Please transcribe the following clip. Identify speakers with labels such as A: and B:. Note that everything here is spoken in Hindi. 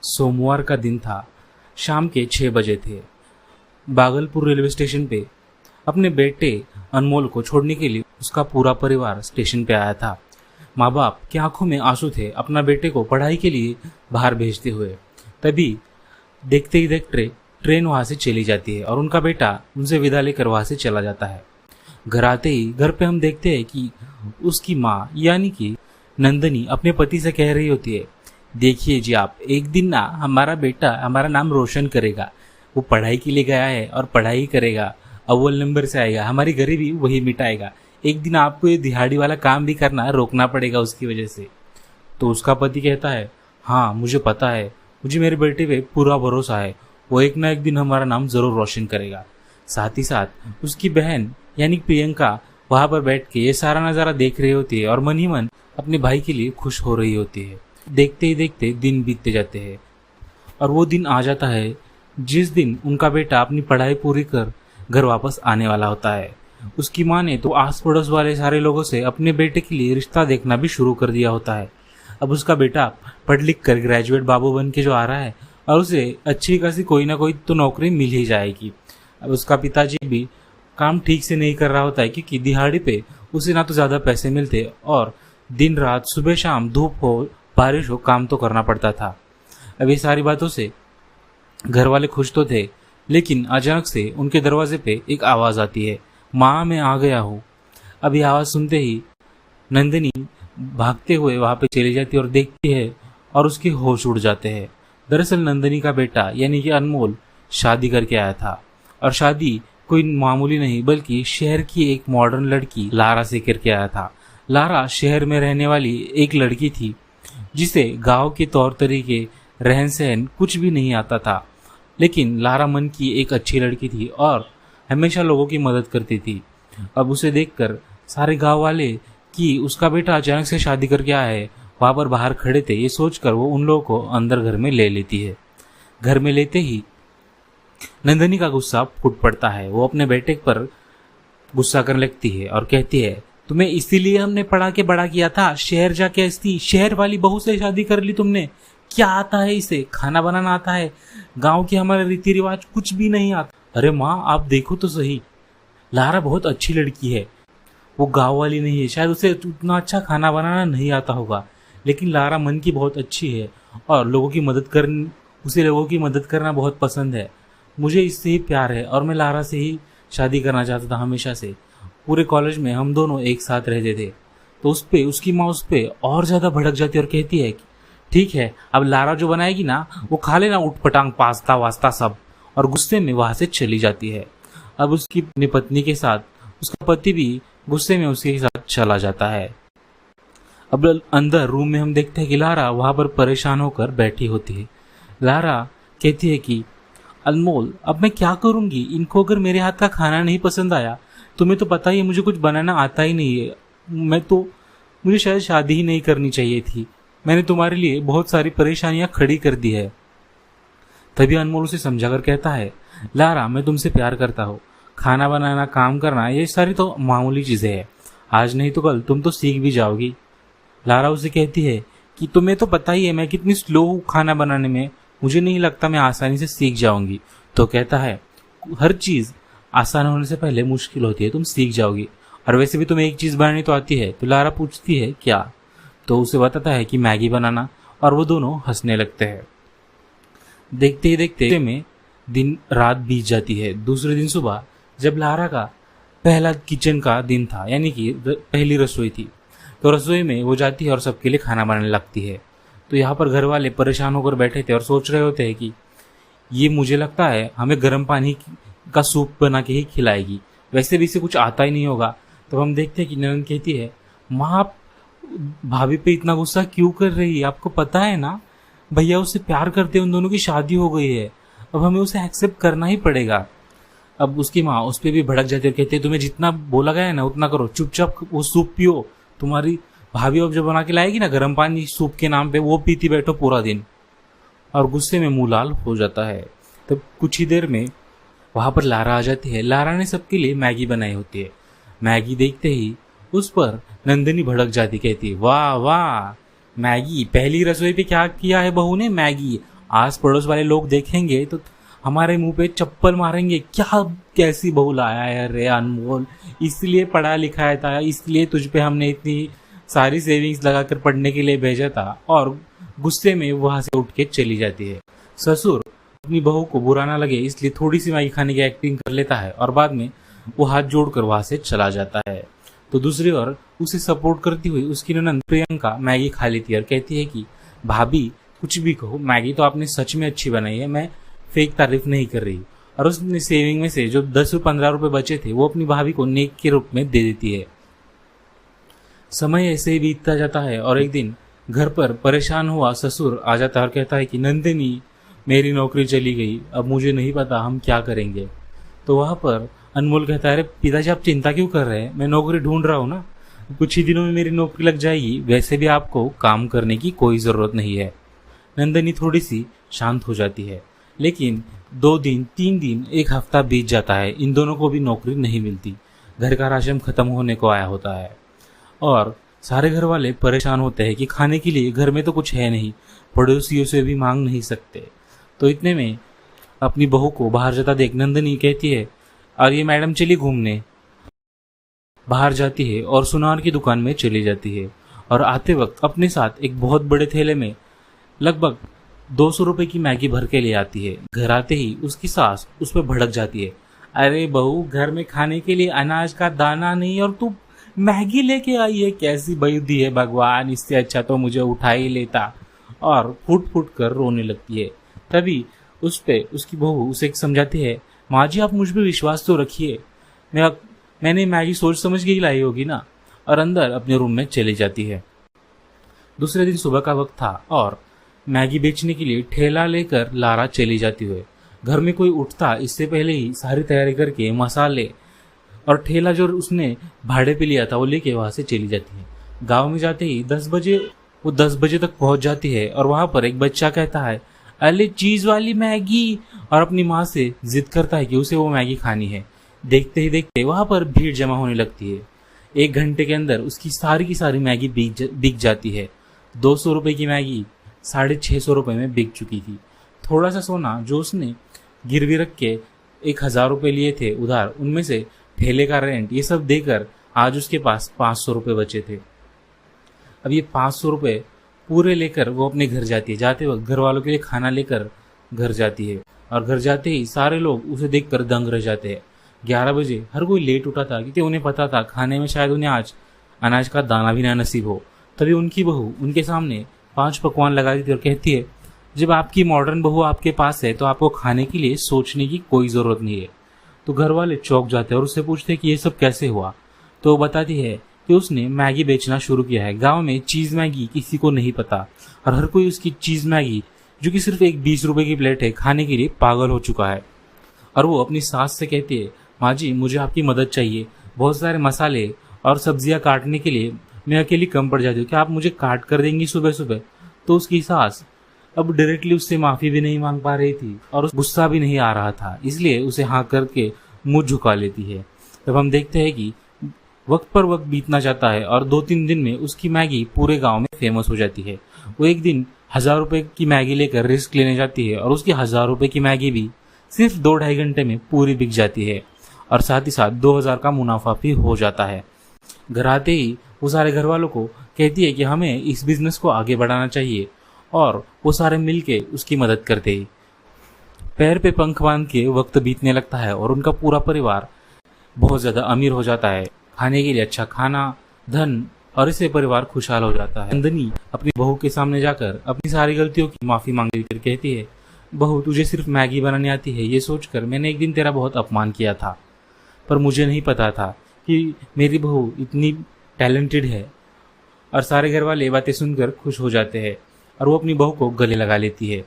A: सोमवार का दिन था। शाम के 6 बजे थे। भागलपुर रेलवे स्टेशन पे अपने बेटे अनमोल को छोड़ने के लिए उसका पूरा परिवार स्टेशन पे आया था। माँ बाप की आंखों में आंसू थे अपना बेटे को पढ़ाई के लिए बाहर भेजते हुए। तभी देखते ही देखते ट्रेन वहां से चली जाती है और उनका बेटा उनसे विदा लेकर वहां से चला जाता है। घर आते ही घर पे हम देखते हैं कि उसकी माँ यानी कि नंदनी अपने पति से कह रही होती है, देखिए जी आप, एक दिन ना हमारा बेटा हमारा नाम रोशन करेगा। वो पढ़ाई के लिए गया है और पढ़ाई करेगा, अव्वल नंबर से आएगा, हमारी गरीबी वही मिटाएगा। एक दिन आपको ये दिहाड़ी वाला काम भी करना रोकना पड़ेगा उसकी वजह से। तो उसका पति कहता है, हाँ मुझे पता है, मुझे मेरे बेटे पे पूरा भरोसा है, वो एक ना एक दिन हमारा नाम जरूर रोशन करेगा। साथ ही साथ उसकी बहन यानी प्रियंका वहां पर बैठ के ये सारा नज़ारा देख रही होती है और मन ही मन अपने भाई के लिए खुश हो रही होती है। देखते ही देखते दिन बीतते जाते हैं और वो दिन आ जाता है जिस दिन उनका बेटा अपनी पढ़ाई पूरी कर घर वापस आने वाला होता है। उसकी माँ ने तो आस पड़ोस वाले सारे लोगों से अपने बेटे के लिए रिश्ता देखना भी शुरू कर दिया होता है। अब उसका बेटा पढ़ लिख कर ग्रेजुएट बाबू बन के जो आ रहा है और उसे अच्छी खासी कोई ना कोई तो नौकरी मिल ही जाएगी। अब उसका पिताजी भी काम ठीक से नहीं कर रहा होता है क्योंकि दिहाड़ी पे उसे ना तो ज़्यादा पैसे मिलते और दिन रात सुबह शाम धूप हो बारिश हो काम तो करना पड़ता था। अब ये सारी बातों से घर वाले खुश तो थे, लेकिन अचानक से उनके दरवाजे पे एक आवाज़ आती है, माँ मैं आ गया हूँ। अब ये आवाज़ सुनते ही नंदिनी भागते हुए वहाँ पे चली जाती है और देखती है और उसके होश उड़ जाते हैं। दरअसल नंदिनी का बेटा यानी कि अनमोल शादी करके आया था और शादी कोई मामूली नहीं बल्कि शहर की एक मॉडर्न लड़की लारा से करके आया था। लारा शहर में रहने वाली एक लड़की थी जिसे गांव के तौर तरीके रहन सहन कुछ भी नहीं आता था, लेकिन लारा मन की एक अच्छी लड़की थी और हमेशा लोगों की मदद करती थी। अब उसे देखकर सारे गांव वाले कि उसका बेटा अचानक से शादी करके आया है वहां पर बाहर खड़े थे, ये सोचकर वो उन लोगों को अंदर घर में ले लेती है। घर में लेते ही नंदनी का गुस्सा फूट पड़ता है। वो अपने बेटे पर गुस्सा करने लगती है और कहती है, तुम्हें इसीलिए हमने पढ़ा के बड़ा किया था, शहर जाके ऐसी शहर वाली बहू से शादी कर ली तुमने। क्या आता है इसे, खाना बनाना आता है, गांव के हमारे रीति रिवाज कुछ भी नहीं आता। अरे माँ आप देखो तो सही, लारा बहुत अच्छी लड़की है, वो गांव वाली नहीं है, शायद उसे उतना अच्छा खाना बनाना नहीं आता होगा, लेकिन लारा मन की बहुत अच्छी है और उसे लोगों की मदद करना बहुत पसंद है। मुझे इससे ही प्यार है और मैं लारा से ही शादी करना चाहता था हमेशा से। पूरे कॉलेज में हम दोनों एक साथ रहते थे। तो उसकी माँ उस पे और ज्यादा भड़क जाती है और कहती है कि ठीक है, अब लारा जो बनाएगी ना वो खा लेना उठपटांग पास्ता वास्ता सब, और गुस्से में वहां से चली जाती है। अब उसकी अपनी पत्नी के साथ उसका पति भी गुस्से में उसके साथ चला जाता है। अब अंदर रूम में हम देखते हैं कि लारा वहां पर परेशान होकर बैठी होती है। लारा कहती है कि अनमोल अब मैं क्या करूंगी, इनको अगर मेरे हाथ का खाना नहीं पसंद आया, तुम्हें तो पता ही है मुझे कुछ बनाना आता ही नहीं है, मुझे शायद शादी ही नहीं करनी चाहिए थी, मैंने तुम्हारे लिए बहुत सारी परेशानियां खड़ी कर दी है। तभी अनमोल उसे समझाकर कहता है, लारा मैं तुमसे प्यार करता हूँ, खाना बनाना काम करना ये सारी तो मामूली चीजें हैं, आज नहीं तो कल तुम तो सीख भी जाओगी। लारा उसे कहती है कि तुम्हें तो पता ही है मैं कितनी स्लो हूँ खाना बनाने में, मुझे नहीं लगता मैं आसानी से सीख जाऊंगी। तो कहता है हर चीज आसान होने से पहले मुश्किल होती है, तुम सीख जाओगी, और वैसे भी तुम्हें एक चीज बनानी तो आती है। तो लारा पूछती है क्या, तो उसे बताता है कि मैगी बनाना, और वो दोनों हंसने लगते हैं। देखते ही देखते में दिन रात बीत जाती है। दूसरे दिन सुबह जब लारा का पहला किचन का दिन था यानी कि पहली रसोई थी, तो रसोई में वो जाती है और सबके लिए खाना बनाने लगती है। तो यहाँ पर घर वाले परेशान होकर बैठे थे और सोच रहे होते हैं कि ये मुझे लगता है हमें गर्म पानी का सूप बना के ही खिलाएगी, वैसे भी इसे कुछ आता ही नहीं होगा। तो हम देखते हैं कि ननद कहती है, माँ आप भाभी पे इतना गुस्सा क्यों कर रही है, आपको पता है ना भैया उससे प्यार करते हैं, उन दोनों की शादी हो गई है, अब हमें उसे एक्सेप्ट करना ही पड़ेगा। अब उसकी माँ उस पर भी भड़क जाती है और कहती है, तुम्हें जितना बोला गया है ना उतना करो, चुपचाप वो सूप पियो, तुम्हारी भाभी अब जो बना के लाएगी ना गर्म पानी सूप के नाम पे, वो पीती बैठो पूरा दिन। और गुस्से में मुंह लाल हो जाता है। तब कुछ ही देर में वहां पर लारा आ जाती है। लारा ने सबके लिए मैगी बनाई होती है। मैगी देखते ही उस पर नंदिनी भड़क जाती, कहती वाह वाह मैगी, पहली रसोई पे क्या किया है बहू ने, मैगी, आस पड़ोस वाले लोग देखेंगे तो हमारे मुंह पे चप्पल मारेंगे, क्या कैसी बहू लाया है रे अनमोल, इसलिए पढ़ा लिखाया था, इसलिए तुझ पे हमने इतनी सारी सेविंग्स लगाकर पढ़ने के लिए भेजा था। और गुस्से में वहां से उठ के चली जाती है। ससुर अपनी बहू को बुरा ना लगे इसलिए थोड़ी सी मैगी खाने की एक्टिंग कर लेता है और बाद में वो हाथ जोड़कर वहां से चला जाता है। तो दूसरी ओर उसे सपोर्ट करती हुई उसकी ननद प्रियंका मैगी खा लेती है और कहती है कि भाभी कुछ भी कहो, मैगी तो आपने सच में अच्छी बनाई है, मैं फेक तारीफ नहीं कर रही। और उसने सेविंग में से जो 10-15 रुपए बचे थे वो अपनी भाभी को नेक के रूप में दे देती है। समय ऐसे ही बीतता जाता है और एक दिन घर पर परेशान हुआ ससुर आ जाता है और कहता है कि नंदिनी, मेरी नौकरी चली गई, अब मुझे नहीं पता हम क्या करेंगे। तो वहां पर अनमोल कहता है, अरे पिताजी आप चिंता क्यों कर रहे हैं, मैं नौकरी ढूंढ रहा हूँ ना, कुछ ही दिनों में मेरी नौकरी लग जाएगी, वैसे भी आपको काम करने की कोई जरूरत नहीं है। नंदिनी थोड़ी सी शांत हो जाती है, लेकिन 2 दिन 3 दिन 1 हफ्ता बीत जाता है, इन दोनों को भी नौकरी नहीं मिलती। घर का राशन खत्म होने को आया होता है और सारे घर वाले परेशान होते हैं कि खाने के लिए घर में तो कुछ है नहीं, पड़ोसियों से भी मांग नहीं सकते। तो इतने में अपनी बहू को बाहर जाता देख नंदिनी कहती है, और ये मैडम चली घूमने। बाहर जाती है और सुनार की दुकान में चली जाती है और आते वक्त अपने साथ एक बहुत बड़े थैले में लगभग 200 रुपए की मैगी भर के ले आती है। घर आते ही उसकी सास उस पर भड़क जाती है, अरे बहू घर में खाने के लिए अनाज का दाना नहीं और तू मैगी लेके आई है, कैसी बुद्धि है भगवान, इससे अच्छा तो मुझे उठा ही लेता। और फुट फुट कर रोने लगती है। तभी उस पे उसकी बहू उसे समझाती है, माँ जी आप मुझ पर विश्वास तो रखिए, मैंने मैगी सोच समझ के ही लाई होगी ना। और अंदर अपने रूम में चली जाती है। दूसरे दिन सुबह का वक्त था और मैगी बेचने के लिए ठेला लेकर लारा चली जाती हुई। घर में कोई उठता इससे पहले ही सारी तैयारी करके मसाले और ठेला जो उसने भाड़े पे लिया था वो लेके वहां से चली जाती है। गांव में जाते ही 10 बजे तक पहुंच जाती है और वहां पर एक बच्चा कहता है, अरे चीज वाली मैगी, और अपनी माँ से जिद करता है कि उसे वो मैगी खानी है। देखते ही देखते वहां पर भीड़ जमा होने लगती है। 1 घंटे के अंदर उसकी सारी की सारी मैगी बिक जाती है। 200 रुपए की मैगी 650 रुपए में बिक चुकी थी। थोड़ा सा सोना जो उसने गिरवी रख के 1000 रुपए लिए थे उधार, उनमें से ठेले का रेंट, ये सब देकर आज उसके पास 500 रुपए बचे थे। अब ये 500 रुपए पूरे लेकर वो अपने घर जाती है। जाते वक्त घर वालों के लिए खाना लेकर घर जाती है और घर जाते ही सारे लोग उसे देखकर दंग रह जाते हैं। 11 बजे हर कोई लेट उठा था क्योंकि उन्हें पता था खाने में शायद उन्हें आज अनाज का दाना भी ना नसीब हो। तभी उनकी बहू उनके सामने 5 पकवान लगा देती और कहती है, जब आपकी मॉडर्न बहू आपके पास है तो आपको खाने के लिए सोचने की कोई जरूरत नहीं है। तो घर वाले चौंक जाते हैं और उससे पूछते हैं कि ये सब कैसे हुआ। तो वो बताती है कि उसने मैगी बेचना शुरू किया है। गांव में चीज मैगी किसी को नहीं पता और हर कोई उसकी चीज मैगी, जो कि सिर्फ एक 20 रुपए की प्लेट है, खाने के लिए पागल हो चुका है। और वो अपनी सास से कहती है, माँ जी मुझे आपकी मदद चाहिए, बहुत सारे मसाले और सब्जियां काटने के लिए मैं अकेली कम पड़ जाती हूँ, क्या आप मुझे काट कर देंगी सुबह सुबह। तो उसकी सास अब डायरेक्टली उससे माफी भी नहीं मांग पा रही थी और गुस्सा भी नहीं आ रहा था, इसलिए उसे हाँ करके मुंह झुका लेती है। तब हम देखते हैं कि वक्त पर वक्त बीतना जाता है और 2-3 दिन में उसकी मैगी पूरे गांव में फेमस हो जाती है। वो एक दिन 1000 रुपए की मैगी लेकर रिस्क लेने जाती है और उसकी 1000 रुपए की मैगी भी सिर्फ 2-2.5 घंटे में पूरी बिक जाती है और साथ ही साथ 2000 का मुनाफा भी हो जाता है। घर आते ही वो सारे घर वालों को कहती है कि हमें इस बिजनेस को आगे बढ़ाना चाहिए और वो सारे मिलके उसकी मदद करते ही पैर पे पंख बांध के वक्त बीतने लगता है और उनका पूरा परिवार बहुत ज्यादा अमीर हो जाता है। खाने के लिए अच्छा खाना, धन और इससे परिवार खुशहाल हो जाता है। नंदिनी अपनी बहू के सामने जाकर अपनी सारी गलतियों की माफी मांगती कर कहती है, बहू तुझे सिर्फ मैगी बनानी आती है ये सोचकर मैंने एक दिन तेरा बहुत अपमान किया था, पर मुझे नहीं पता था कि मेरी बहू इतनी टैलेंटेड है। और सारे घर वाले बातें सुनकर खुश हो जाते हैं और वो अपनी बहू को गले लगा लेती है।